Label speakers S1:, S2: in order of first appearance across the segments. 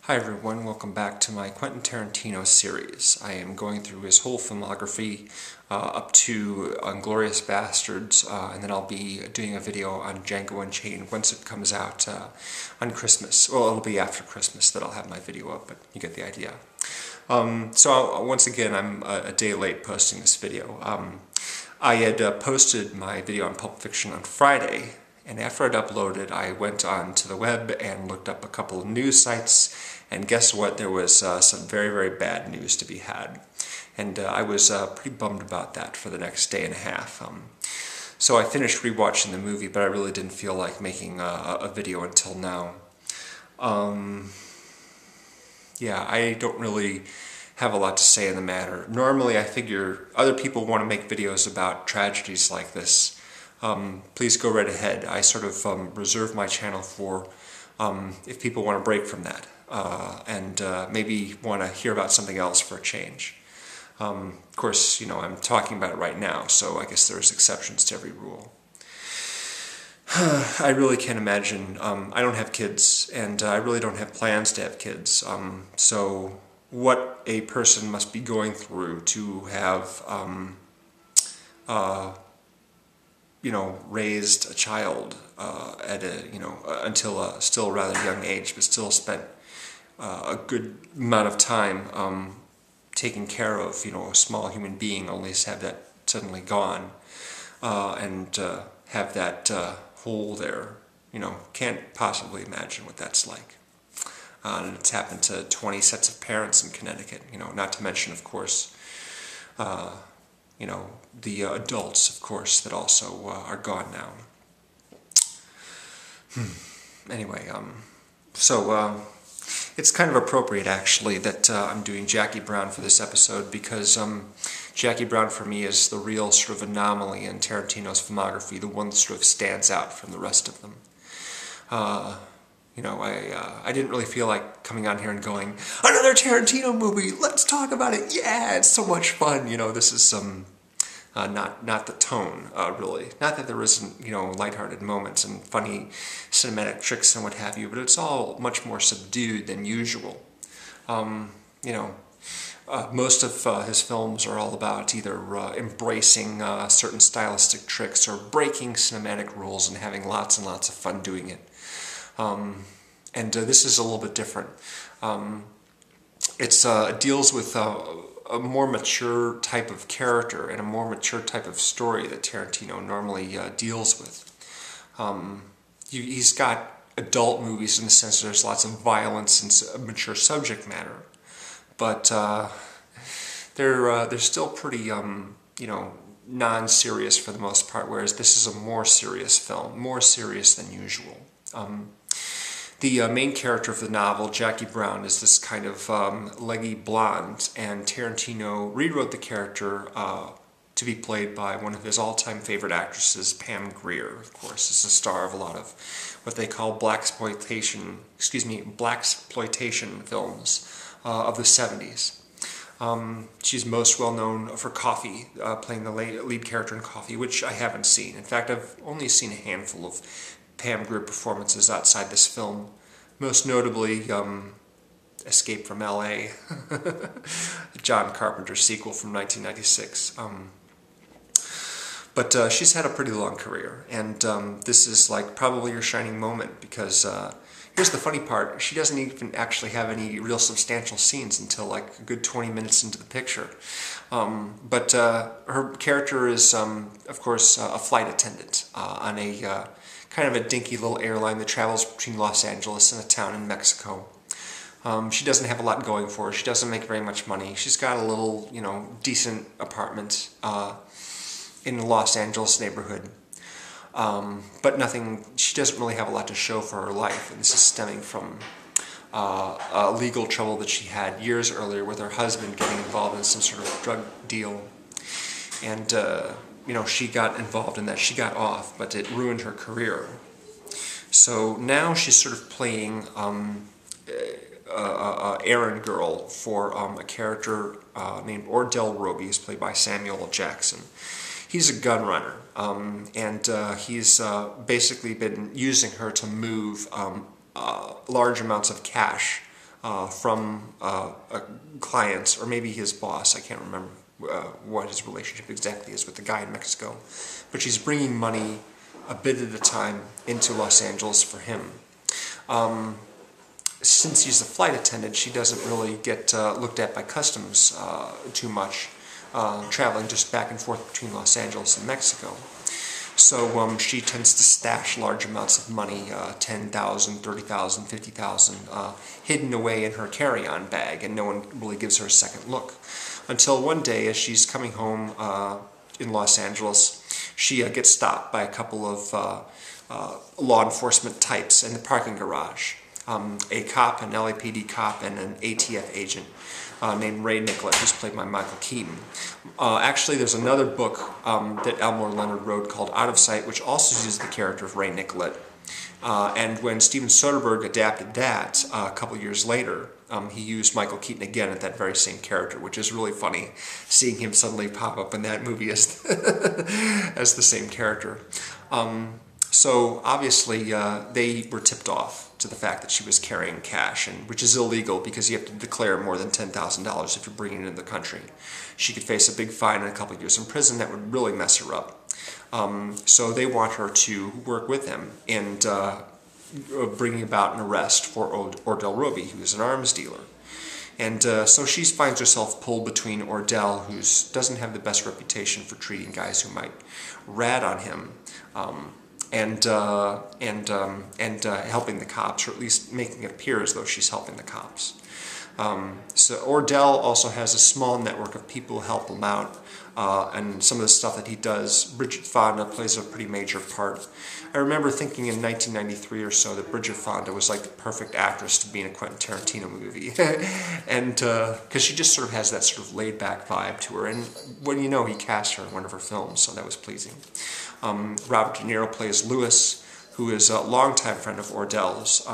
S1: Hi everyone, welcome back to my Quentin Tarantino series. I am going through his whole filmography up to Inglourious Bastards, and then I'll be doing a video on Django Unchained once it comes out on Christmas. Well, it'll be after Christmas that I'll have my video up, but you get the idea. Once again, I'm a day late posting this video. I had posted my video on Pulp Fiction on Friday, and after I'd uploaded, I went on to the web and looked up a couple of news sites, and guess what? There was some very, very bad news to be had. And I was pretty bummed about that for the next day and a half. So I finished rewatching the movie, but I really didn't feel like making a video until now. Yeah, I don't really have a lot to say in the matter. Normally I figure other people want to make videos about tragedies like this. Please go right ahead. I sort of reserve my channel for if people want to break from that and maybe want to hear about something else for a change. Of course, you know, I'm talking about it right now, so I guess there's exceptions to every rule. I really can't imagine. I don't have kids, and I really don't have plans to have kids. So what a person must be going through to have you know, raised a child at a, you know, until a still rather young age, but still spent a good amount of time taking care of, you know, a small human being, only to have that suddenly gone, and have that hole there, you know, can't possibly imagine what that's like. And it's happened to 20 sets of parents in Connecticut, you know, not to mention, of course, you know, the adults, of course, that also are gone now. Anyway, it's kind of appropriate, actually, that I'm doing Jackie Brown for this episode, because Jackie Brown, for me, is the real sort of anomaly in Tarantino's filmography, the one that sort of stands out from the rest of them. You know, I didn't really feel like coming on here and going, another Tarantino movie, let's talk about it, yeah, it's so much fun. You know, this is not the tone, really. Not that there isn't, you know, lighthearted moments and funny cinematic tricks and what have you, but it's all much more subdued than usual. You know, most of his films are all about either embracing certain stylistic tricks or breaking cinematic rules and having lots and lots of fun doing it. And this is a little bit different. It deals with a more mature type of character and a more mature type of story that Tarantino normally deals with. He's got adult movies in the sense that there's lots of violence and mature subject matter, but they're still pretty, you know, non-serious for the most part, whereas this is a more serious film, more serious than usual. The main character of the novel, Jackie Brown, is this kind of leggy blonde, and Tarantino rewrote the character to be played by one of his all-time favorite actresses, Pam Grier. Of course, is the star of a lot of what they call blaxploitation films of the 70s. She's most well known for Coffee, playing the lead character in Coffee, which I haven't seen. In fact, I've only seen a handful of Pam Grier performances outside this film, most notably Escape from L.A., John Carpenter's sequel from 1996. But she's had a pretty long career, and this is like probably her shining moment, because here's the funny part, she doesn't even actually have any real substantial scenes until like a good 20 minutes into the picture. But her character is, of course, a flight attendant on a kind of a dinky little airline that travels between Los Angeles and a town in Mexico. She doesn't have a lot going for her. She doesn't make very much money. She's got a little, you know, decent apartment in the Los Angeles neighborhood. But nothing, she doesn't really have a lot to show for her life. And this is stemming from legal trouble that she had years earlier with her husband getting involved in some sort of drug deal. And you know, she got involved in that. She got off, but it ruined her career. So now she's sort of playing errand girl for a character named Ordell Roby, who's played by Samuel L. Jackson. He's a gun runner, and he's basically been using her to move large amounts of cash from a client, or maybe his boss. I can't remember what his relationship exactly is with the guy in Mexico. But she's bringing money a bit at a time into Los Angeles for him. Since she's a flight attendant, she doesn't really get looked at by customs too much, traveling just back and forth between Los Angeles and Mexico. So she tends to stash large amounts of money, $10,000, $30,000, $50,000, hidden away in her carry-on bag, and no one really gives her a second look. Until one day, as she's coming home in Los Angeles, she gets stopped by a couple of law enforcement types in the parking garage. A cop, an LAPD cop, and an ATF agent named Ray Nicolette, who's played by Michael Keaton. Actually, there's another book that Elmore Leonard wrote called Out of Sight, which also uses the character of Ray Nicolette. And when Steven Soderbergh adapted that a couple years later, he used Michael Keaton again at that very same character, which is really funny, seeing him suddenly pop up in that movie as, as the same character. So obviously they were tipped off to the fact that she was carrying cash, and which is illegal because you have to declare more than $10,000 if you're bringing it into the country. She could face a big fine and a couple of years in prison that would really mess her up. So they want her to work with them in bringing about an arrest for Ordell Roby, who is an arms dealer. And so she finds herself pulled between Ordell, who doesn't have the best reputation for treating guys who might rat on him, and helping the cops, or at least making it appear as though she's helping the cops. So Ordell also has a small network of people who help him out, and some of the stuff that he does. Bridget Fonda plays a pretty major part. I remember thinking in 1993 or so that Bridget Fonda was like the perfect actress to be in a Quentin Tarantino movie, and because she just sort of has that sort of laid-back vibe to her, and when you know, he cast her in one of her films, so that was pleasing. Robert De Niro plays Lewis, who is a longtime friend of Ordell's.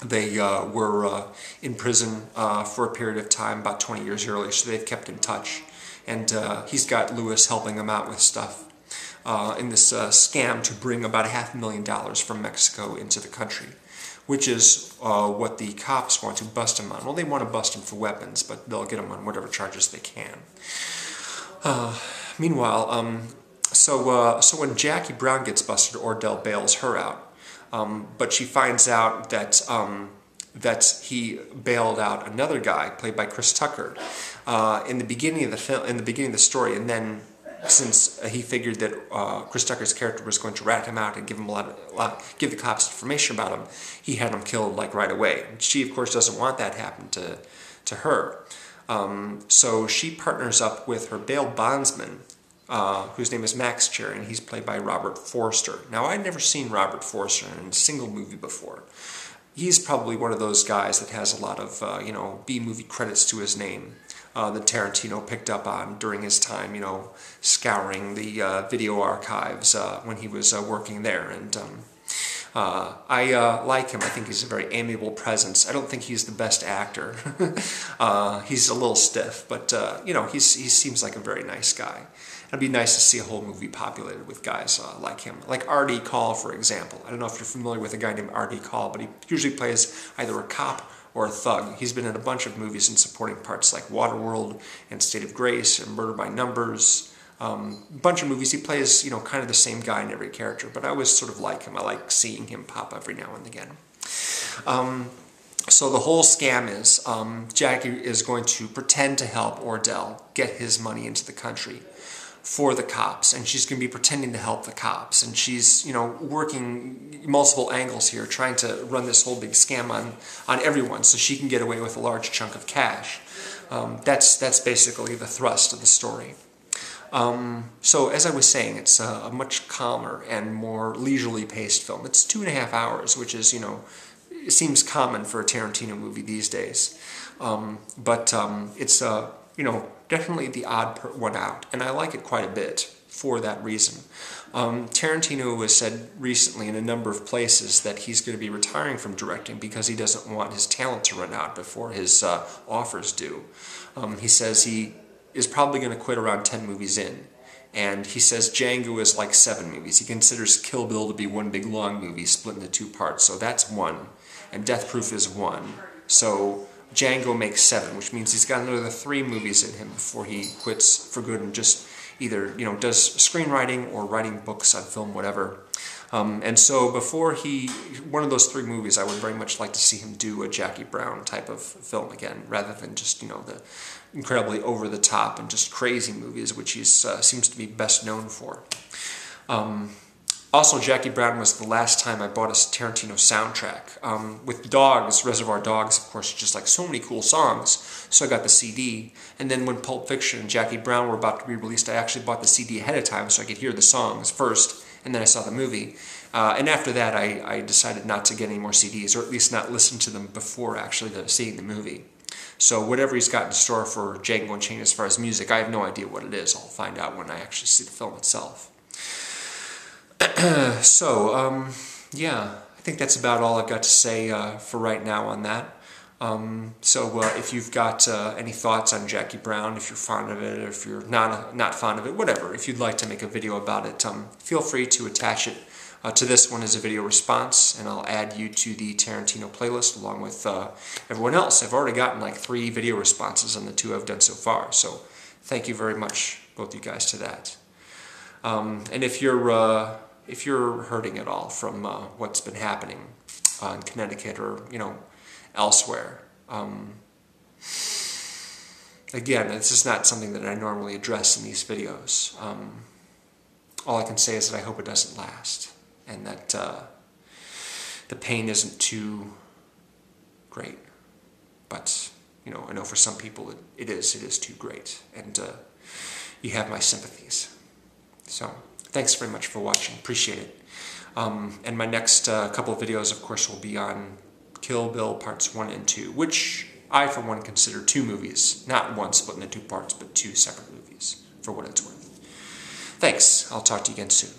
S1: They were in prison for a period of time, about 20 years earlier, so they've kept in touch. And he's got Lewis helping him out with stuff in this scam to bring about $500,000 from Mexico into the country, which is what the cops want to bust him on. Well, they want to bust him for weapons, but they'll get him on whatever charges they can. Meanwhile, so when Jackie Brown gets busted, Ordell bails her out. But she finds out that that he bailed out another guy played by Chris Tucker in the beginning of the film, in the beginning of the story, and then since he figured that Chris Tucker's character was going to rat him out and give him give the cops information about him, he had him killed like right away. She of course doesn't want that to happen to her, so she partners up with her bail bondsman, whose name is Max Cherry, and he's played by Robert Forster. Now, I'd never seen Robert Forster in a single movie before. He's probably one of those guys that has a lot of, you know, B-movie credits to his name that Tarantino picked up on during his time, you know, scouring the video archives when he was working there. And I like him. I think he's a very amiable presence. I don't think he's the best actor. He's a little stiff, but, you know, he seems like a very nice guy. It'd be nice to see a whole movie populated with guys like him. Like R.D. Call, for example. I don't know if you're familiar with a guy named R.D. Call, but he usually plays either a cop or a thug. He's been in a bunch of movies in supporting parts like Waterworld and State of Grace and Murder by Numbers. A bunch of movies. He plays, you know, kind of the same guy in every character, but I always sort of like him. I like seeing him pop every now and again. So the whole scam is Jackie is going to pretend to help Ordell get his money into the country for the cops, and she's going to be pretending to help the cops, and she's, you know, working multiple angles here, trying to run this whole big scam on everyone so she can get away with a large chunk of cash. That's basically the thrust of the story. So as I was saying, it's a much calmer and more leisurely paced film. It's 2.5 hours, which is, you know, it seems common for a Tarantino movie these days. But it's, you know, definitely the odd one out, and I like it quite a bit for that reason. Tarantino has said recently in a number of places that he's going to be retiring from directing because he doesn't want his talent to run out before his offers do. He says he is probably going to quit around 10 movies in, and he says Django is like 7 movies. He considers Kill Bill to be one big long movie split into 2 parts, so that's 1, and Death Proof is 1. So Django makes 7, which means he's got another 3 movies in him before he quits for good and just either, you know, does screenwriting or writing books on film, whatever. And so before one of those 3 movies, I would very much like to see him do a Jackie Brown type of film again, rather than just, you know, the incredibly over-the-top and just crazy movies, which he seems to be best known for. Also, Jackie Brown was the last time I bought a Tarantino soundtrack. With Dogs, Reservoir Dogs, of course, just like so many cool songs, so I got the CD. And then when Pulp Fiction and Jackie Brown were about to be released, I actually bought the CD ahead of time so I could hear the songs first, and then I saw the movie. And after that, I decided not to get any more CDs, or at least not listen to them before actually seeing the movie. So whatever he's got in store for Django Unchained as far as music, I have no idea what it is. I'll find out when I actually see the film itself. So, yeah, I think that's about all I've got to say for right now on that. So if you've got any thoughts on Jackie Brown, if you're fond of it, or if you're not fond of it, whatever, if you'd like to make a video about it, feel free to attach it to this one as a video response, and I'll add you to the Tarantino playlist along with everyone else. I've already gotten like 3 video responses on the 2 I've done so far, so thank you very much, both you guys, to that. And if you're hurting at all from what's been happening in Connecticut or, you know, elsewhere, again, this is not something that I normally address in these videos. All I can say is that I hope it doesn't last, and that the pain isn't too great. But, you know, I know for some people it is too great, and you have my sympathies. So, thanks very much for watching. Appreciate it. And my next couple of videos, of course, will be on Kill Bill Parts 1 and 2, which I, for one, consider 2 movies. Not one split into 2 parts, but 2 separate movies, for what it's worth. Thanks. I'll talk to you again soon.